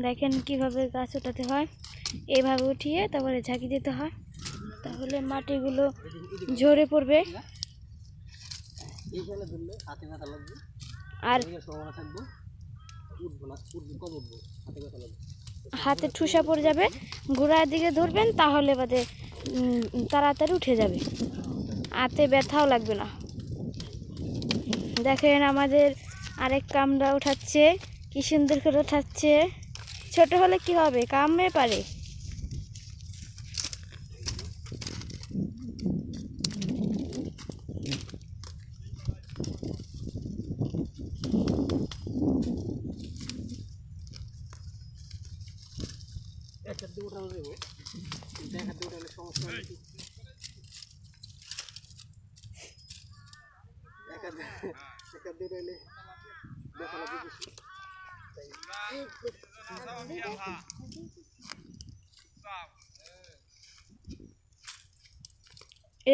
দেখেন কিভাবে গাছ ওঠাতে হয়। এইভাবে উঠিয়ে তারপরে ঝাঁকি দিতে হয়, তাহলে মাটিগুলো ঝরে পড়বে। আর হাতে ঠুসা পড়ে যাবে, গোড়ার দিকে ধরবেন তাহলে বাদে তাড়াতাড়ি উঠে যাবে, হাতে ব্যথাও লাগবে না। দেখেন আমাদের আরেক কামড়া উঠাচ্ছে, কি সুন্দর করে উঠাচ্ছে। ছোট হলে কি হবে, কামড়ে পারে।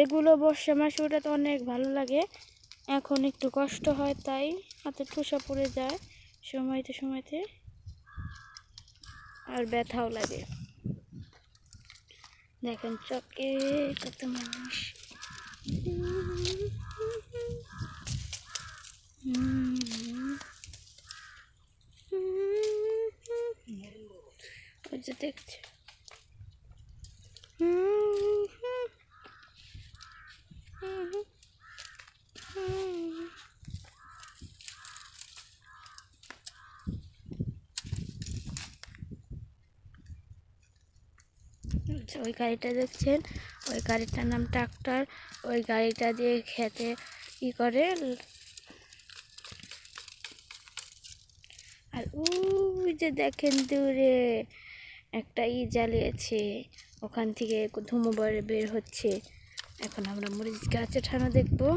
এগুলো বর্ষা মাসে ওঠাতে অনেক ভালো লাগে, এখন একটু কষ্ট হয়, তাই হাতে ঠোসা পড়ে যায় সময়তে সময়তে, আর ব্যথাও লাগে। দেখেন চকে কত মানুষ। ওই যে দেখছে ওই গাড়িটা দেখছেন, ওই গাড়িটার নাম ট্রাক্টর। ওই গাড়িটা দিয়ে খেতে ই করে। আর ওই যে দেখেন দূরে একটা জ্বালিয়েছে, ওখান থেকে ধুমো বের হচ্ছে। এখন আমরা মরিচ গাছ ওঠানো দেখবো।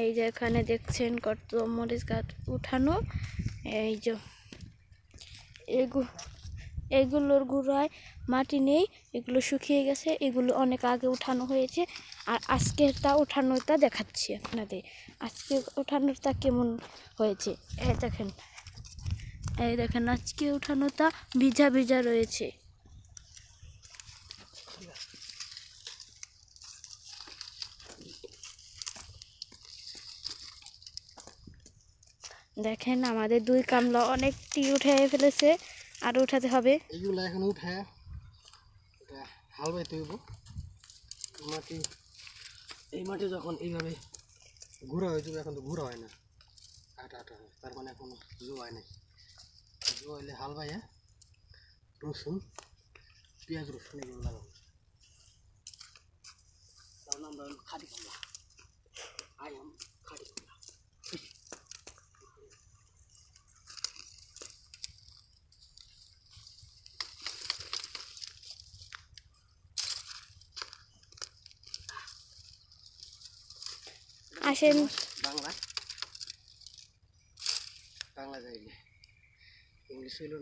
এই যে এখানে দেখছেন কত মরিচ গাছ উঠানো। এই যে এগুলোর গোড়ায় মাটি নেই, এগুলো শুকিয়ে গেছে, এগুলো অনেক আগে উঠানো হয়েছে। আর আজকেরটা উঠানোটা দেখাচ্ছি আপনাদের, আজকে উঠানোটা কেমন হয়েছে। এই দেখেন আজকে উঠানোটা ভিজা ভিজা রয়েছে। দেখেন আমাদের দুই কামলা অনেকটি উঠে ফেলেছে, আরো উঠাতে হবে। এইগুলো এখন উঠে হাল বাইতে হইব। মাটি, এই মাটি যখন এইভাবে ঘুরা হয়ে যাবে, এখন তো ঘুরা হয় না, আটা আটা হয়, তার মানে এখন জোয়ায় নাই। জোয়াইলে হাল বাইয়া রসুন, পেঁয়াজ, রসুন এগুলো লাগাবো। তার নাম খাটি কামলা, আয়াম খাটি কামলা। আসেন বাংলা বাংলা যাইলে ইংলিশ হইল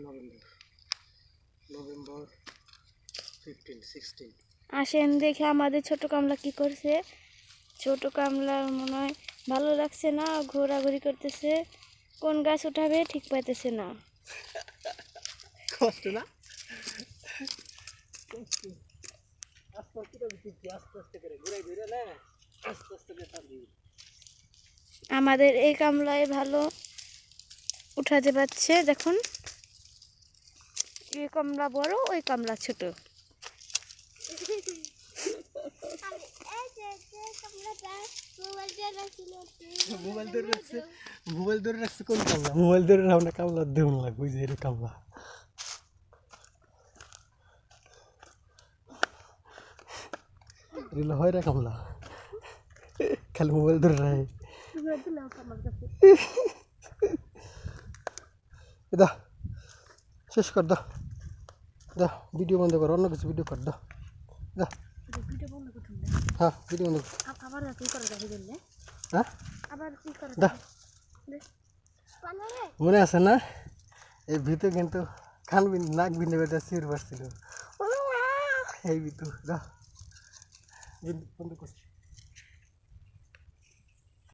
নভেম্বর 15-16। আসেন দেখে আমাদের ছোট কামলা কি করছে। ছোট কামলার মনে হয় ভালো লাগছে না, ঘোরাঘুরি করতেছে, কোন গাছ উঠাবে ঠিক পাইতেছে না। কষ্ট না, আস্তে আস্তে করে ঘুরাই ঘুরে না, আস্তে আস্তে আমাদের এই কামলায় ভালো উঠাতে পারছে। দেখুন এই কামলা বড়, ওই কামলা ছোট। মোবাইল ধরে রাখছে কোন কামলা, মোবাইল ধরে রাখো না, কামলা দেউন লাগবে, ওই যে এর কামলা। হয় রে কামলা, খালি মোবাইল ধরে রাখে। দা শেষ কর, দা দা ভিডিও বন্ধ কর, অন্য কিছু ভিডিও কর, দা দা। হ্যাঁ ভিডিও বন্ধ কর। হ্যাঁ দা, মনে আছে না এই ভিতরে কিন্তু কান নাক বিন্দু বেটা সির বাসছিল এই ভিতর। দা বন্ধ কর।